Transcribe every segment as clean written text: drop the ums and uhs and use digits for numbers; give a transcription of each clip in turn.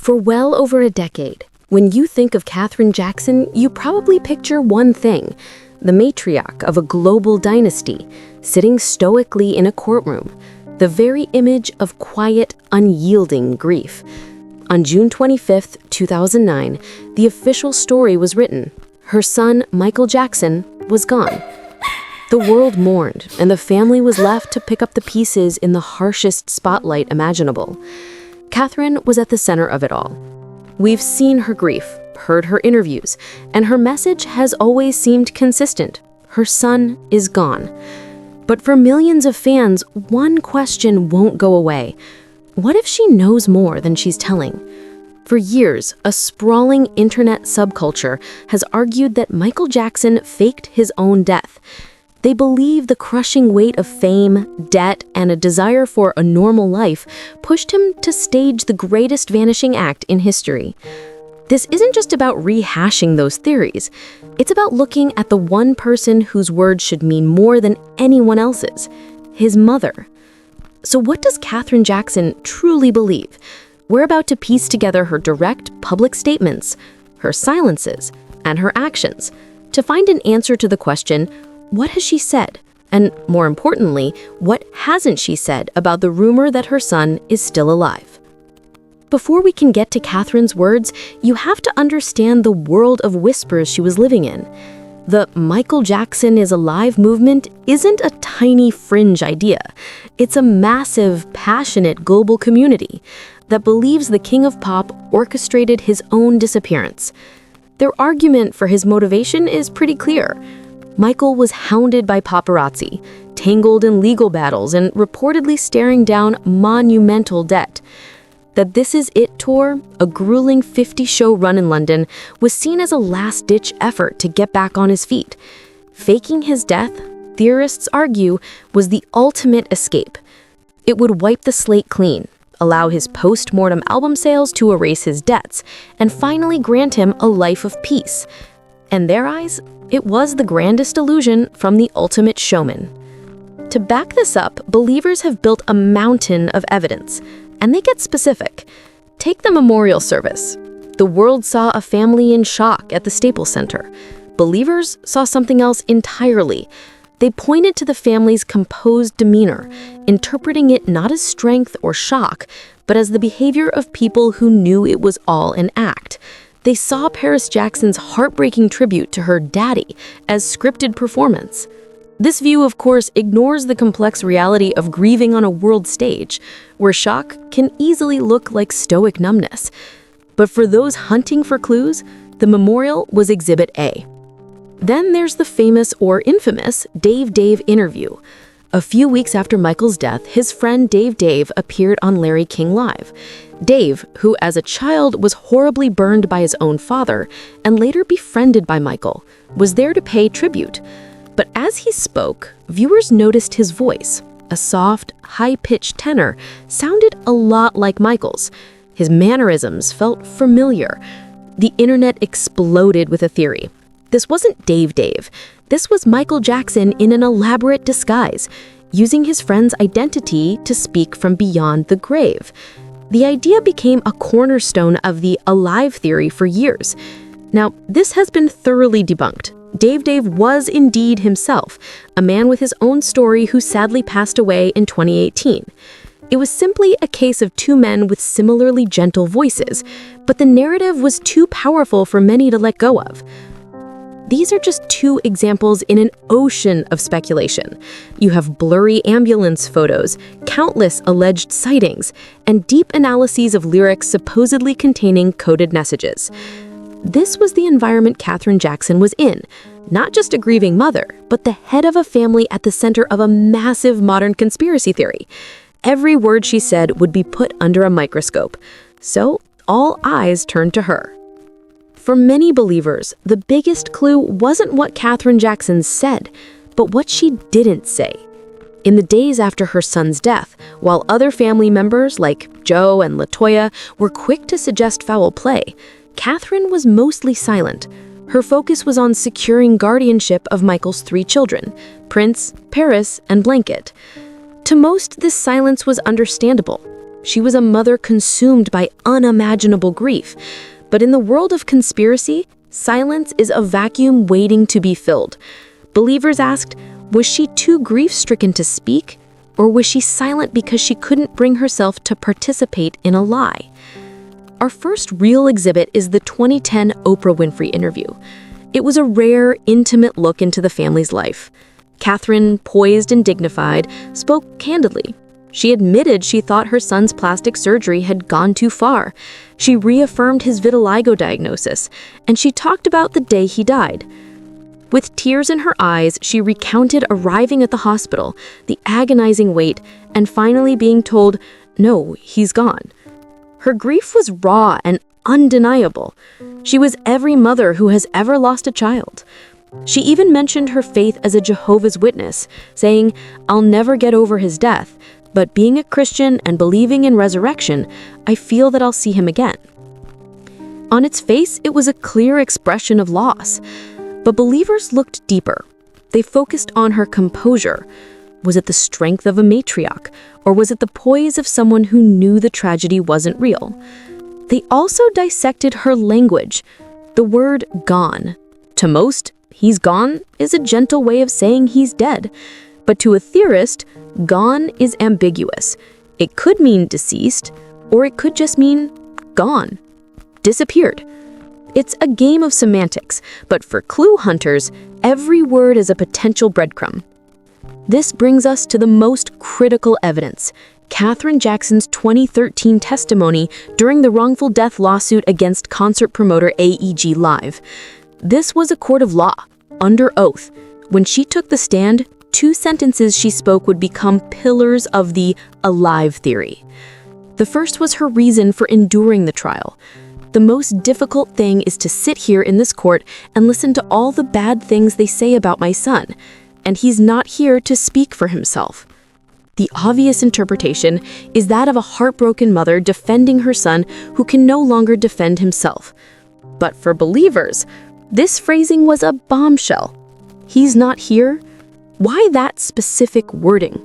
For well over a decade, when you think of Katherine Jackson, you probably picture one thing: the matriarch of a global dynasty, sitting stoically in a courtroom, the very image of quiet, unyielding grief. On June 25, 2009, the official story was written. Her son, Michael Jackson, was gone. The world mourned, and the family was left to pick up the pieces in the harshest spotlight imaginable. Katherine was at the center of it all. We've seen her grief, heard her interviews, and her message has always seemed consistent. Her son is gone. But for millions of fans, one question won't go away. What if she knows more than she's telling? For years, a sprawling internet subculture has argued that Michael Jackson faked his own death. They believe the crushing weight of fame, debt, and a desire for a normal life pushed him to stage the greatest vanishing act in history. This isn't just about rehashing those theories. It's about looking at the one person whose words should mean more than anyone else's: his mother. So what does Katherine Jackson truly believe? We're about to piece together her direct public statements, her silences, and her actions to find an answer to the question, what has she said? And more importantly, what hasn't she said about the rumor that her son is still alive? Before we can get to Katherine's words, you have to understand the world of whispers she was living in. The Michael Jackson is alive movement isn't a tiny fringe idea. It's a massive, passionate global community that believes the king of pop orchestrated his own disappearance. Their argument for his motivation is pretty clear. Michael was hounded by paparazzi, tangled in legal battles, and reportedly staring down monumental debt. The This Is It tour, a grueling 50-show run in London, was seen as a last-ditch effort to get back on his feet. Faking his death, theorists argue, was the ultimate escape. It would wipe the slate clean, allow his post-mortem album sales to erase his debts, and finally grant him a life of peace. In their eyes, it was the grandest illusion from the ultimate showman. To back this up, believers have built a mountain of evidence, and they get specific. Take the memorial service. The world saw a family in shock at the Staples Center. Believers saw something else entirely. They pointed to the family's composed demeanor, interpreting it not as strength or shock, but as the behavior of people who knew it was all an act. They saw Paris Jackson's heartbreaking tribute to her daddy as scripted performance. This view, of course, ignores the complex reality of grieving on a world stage, where shock can easily look like stoic numbness. But for those hunting for clues, the memorial was Exhibit A. Then there's the famous or infamous Dave interview. A few weeks after Michael's death, his friend Dave appeared on Larry King Live. Dave, who as a child was horribly burned by his own father and later befriended by Michael, was there to pay tribute. But as he spoke, viewers noticed his voice. A soft, high-pitched tenor sounded a lot like Michael's. His mannerisms felt familiar. The internet exploded with a theory. This wasn't Dave. This was Michael Jackson in an elaborate disguise, using his friend's identity to speak from beyond the grave. The idea became a cornerstone of the alive theory for years. Now, this has been thoroughly debunked. Dave was indeed himself, a man with his own story who sadly passed away in 2018. It was simply a case of two men with similarly gentle voices, but the narrative was too powerful for many to let go of. These are just two examples in an ocean of speculation. You have blurry ambulance photos, countless alleged sightings, and deep analyses of lyrics supposedly containing coded messages. This was the environment Katherine Jackson was in, not just a grieving mother, but the head of a family at the center of a massive modern conspiracy theory. Every word she said would be put under a microscope, so all eyes turned to her. For many believers, the biggest clue wasn't what Katherine Jackson said, but what she didn't say. In the days after her son's death, while other family members like Joe and LaToya were quick to suggest foul play, Katherine was mostly silent. Her focus was on securing guardianship of Michael's 3 children, Prince, Paris, and Blanket. To most, this silence was understandable. She was a mother consumed by unimaginable grief. But in the world of conspiracy, silence is a vacuum waiting to be filled. Believers asked, was she too grief-stricken to speak? Or was she silent because she couldn't bring herself to participate in a lie? Our first real exhibit is the 2010 Oprah Winfrey interview. It was a rare, intimate look into the family's life. Katherine, poised and dignified, spoke candidly. She admitted she thought her son's plastic surgery had gone too far. She reaffirmed his vitiligo diagnosis, and she talked about the day he died. With tears in her eyes, she recounted arriving at the hospital, the agonizing wait, and finally being told, "No, he's gone." Her grief was raw and undeniable. She was every mother who has ever lost a child. She even mentioned her faith as a Jehovah's Witness, saying, "I'll never get over his death, but being a Christian and believing in resurrection, I feel that I'll see him again." On its face, it was a clear expression of loss. But believers looked deeper. They focused on her composure. Was it the strength of a matriarch, or was it the poise of someone who knew the tragedy wasn't real? They also dissected her language. The word "gone." To most, "he's gone" is a gentle way of saying he's dead. But to a theorist, "gone" is ambiguous. It could mean deceased, or it could just mean gone, disappeared. It's a game of semantics, but for clue hunters, every word is a potential breadcrumb. This brings us to the most critical evidence, Katherine Jackson's 2013 testimony during the wrongful death lawsuit against concert promoter AEG Live. This was a court of law, under oath. When she took the stand, 2 sentences she spoke would become pillars of the alive theory. The first was her reason for enduring the trial. The most difficult thing is to sit here in this court and listen to all the bad things they say about my son, and he's not here to speak for himself. The obvious interpretation is that of a heartbroken mother defending her son who can no longer defend himself. But for believers, this phrasing was a bombshell. He's not here? Why that specific wording?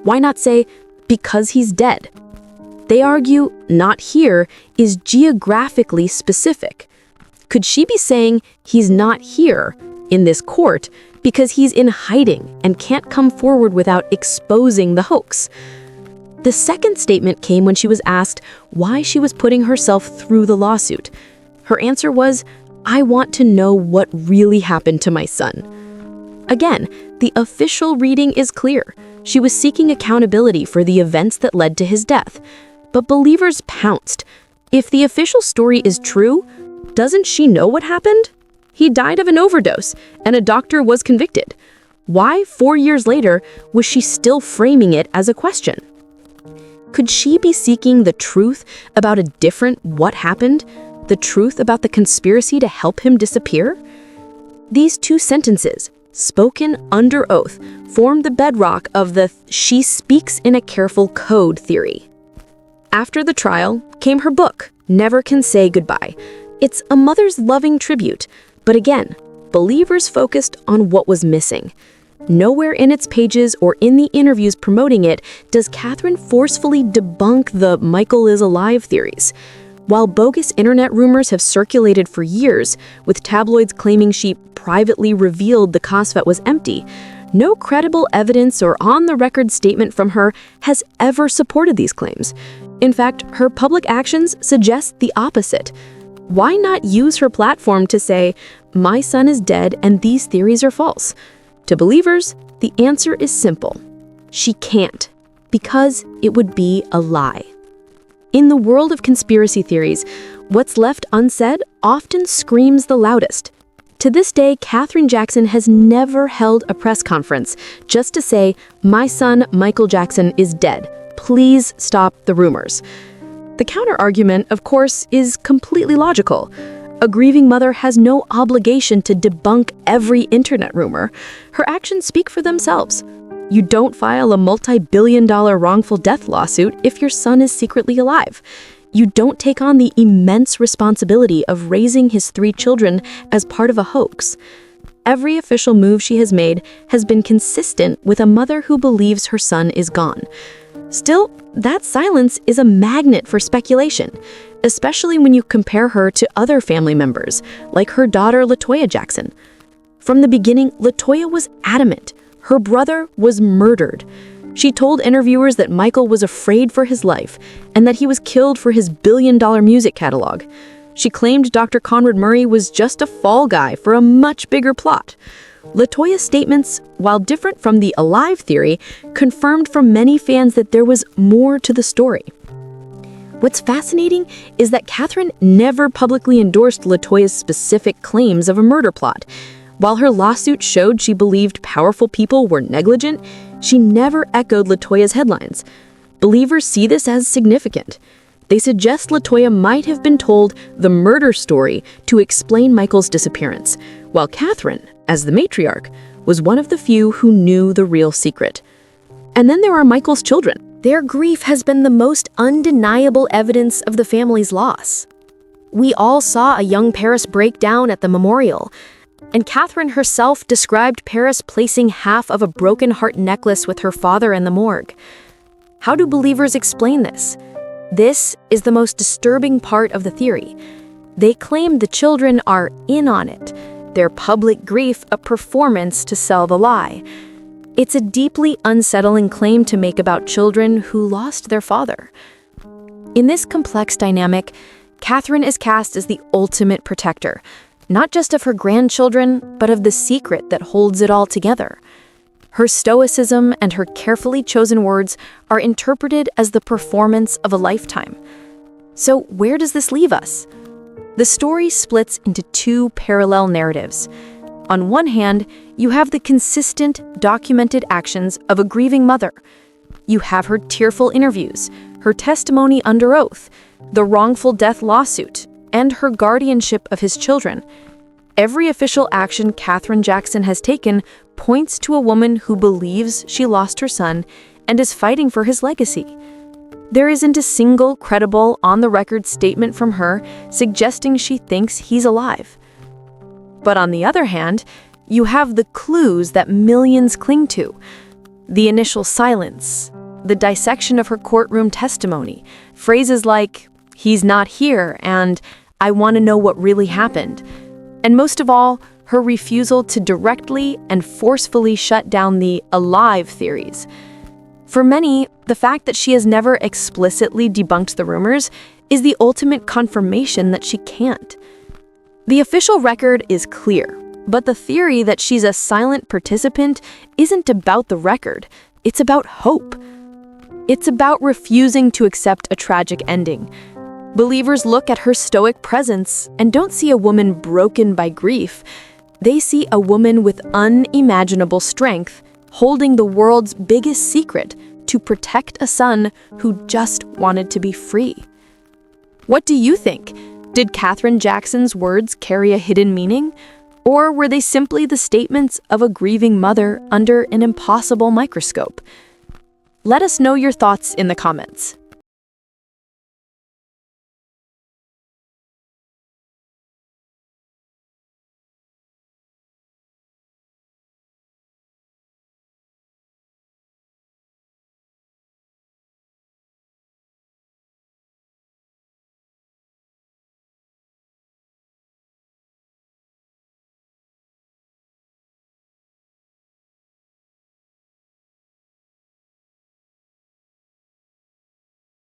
Why not say, "because he's dead"? They argue "not here" is geographically specific. Could she be saying he's not here in this court because he's in hiding and can't come forward without exposing the hoax? The second statement came when she was asked why she was putting herself through the lawsuit. Her answer was, "I want to know what really happened to my son." Again, the official reading is clear. She was seeking accountability for the events that led to his death. But believers pounced. If the official story is true, doesn't she know what happened? He died of an overdose, and a doctor was convicted. Why, 4 years later, was she still framing it as a question? Could she be seeking the truth about a different what happened? The truth about the conspiracy to help him disappear? These 2 sentences, spoken under oath, formed the bedrock of the "she speaks in a careful code" theory. After the trial came her book, Never Can Say Goodbye. It's a mother's loving tribute, but again, believers focused on what was missing. Nowhere in its pages or in the interviews promoting it does Katherine forcefully debunk the "Michael is alive" theories. While bogus internet rumors have circulated for years, with tabloids claiming she privately revealed the COSFET was empty, no credible evidence or on-the-record statement from her has ever supported these claims. In fact, her public actions suggest the opposite. Why not use her platform to say, "My son is dead and these theories are false"? To believers, the answer is simple. She can't, because it would be a lie. In the world of conspiracy theories, what's left unsaid often screams the loudest. To this day, Katherine Jackson has never held a press conference just to say, "My son, Michael Jackson, is dead. Please stop the rumors." The counter-argument, of course, is completely logical. A grieving mother has no obligation to debunk every internet rumor. Her actions speak for themselves. You don't file a multi-billion-dollar wrongful death lawsuit if your son is secretly alive. You don't take on the immense responsibility of raising his 3 children as part of a hoax. Every official move she has made has been consistent with a mother who believes her son is gone. Still, that silence is a magnet for speculation, especially when you compare her to other family members, like her daughter LaToya Jackson. From the beginning, LaToya was adamant. Her brother was murdered. She told interviewers that Michael was afraid for his life and that he was killed for his billion-dollar music catalog. She claimed Dr. Conrad Murray was just a fall guy for a much bigger plot. LaToya's statements, while different from the alive theory, confirmed from many fans that there was more to the story. What's fascinating is that Katherine never publicly endorsed LaToya's specific claims of a murder plot. While her lawsuit showed she believed powerful people were negligent, she never echoed LaToya's headlines. Believers see this as significant. They suggest LaToya might have been told the murder story to explain Michael's disappearance, while Katherine, as the matriarch, was one of the few who knew the real secret. And then there are Michael's children. Their grief has been the most undeniable evidence of the family's loss. We all saw a young Paris break down at the memorial, and Katherine herself described Paris placing half of a broken heart necklace with her father in the morgue. How do believers explain this? This is the most disturbing part of the theory. They claim the children are in on it, their public grief a performance to sell the lie. It's a deeply unsettling claim to make about children who lost their father. In this complex dynamic, Katherine is cast as the ultimate protector, not just of her grandchildren, but of the secret that holds it all together. Her stoicism and her carefully chosen words are interpreted as the performance of a lifetime. So where does this leave us? The story splits into two parallel narratives. On one hand, you have the consistent, documented actions of a grieving mother. You have her tearful interviews, her testimony under oath, the wrongful death lawsuit, and her guardianship of his children. Every official action Katherine Jackson has taken points to a woman who believes she lost her son and is fighting for his legacy. There isn't a single credible, on-the-record statement from her suggesting she thinks he's alive. But on the other hand, you have the clues that millions cling to. The initial silence, the dissection of her courtroom testimony, phrases like, "He's not here," and "I want to know what really happened." And most of all, her refusal to directly and forcefully shut down the alive theories. For many, the fact that she has never explicitly debunked the rumors is the ultimate confirmation that she can't. The official record is clear, but the theory that she's a silent participant isn't about the record, it's about hope. It's about refusing to accept a tragic ending. Believers look at her stoic presence and don't see a woman broken by grief. They see a woman with unimaginable strength, holding the world's biggest secret to protect a son who just wanted to be free. What do you think? Did Katherine Jackson's words carry a hidden meaning? Or were they simply the statements of a grieving mother under an impossible microscope? Let us know your thoughts in the comments.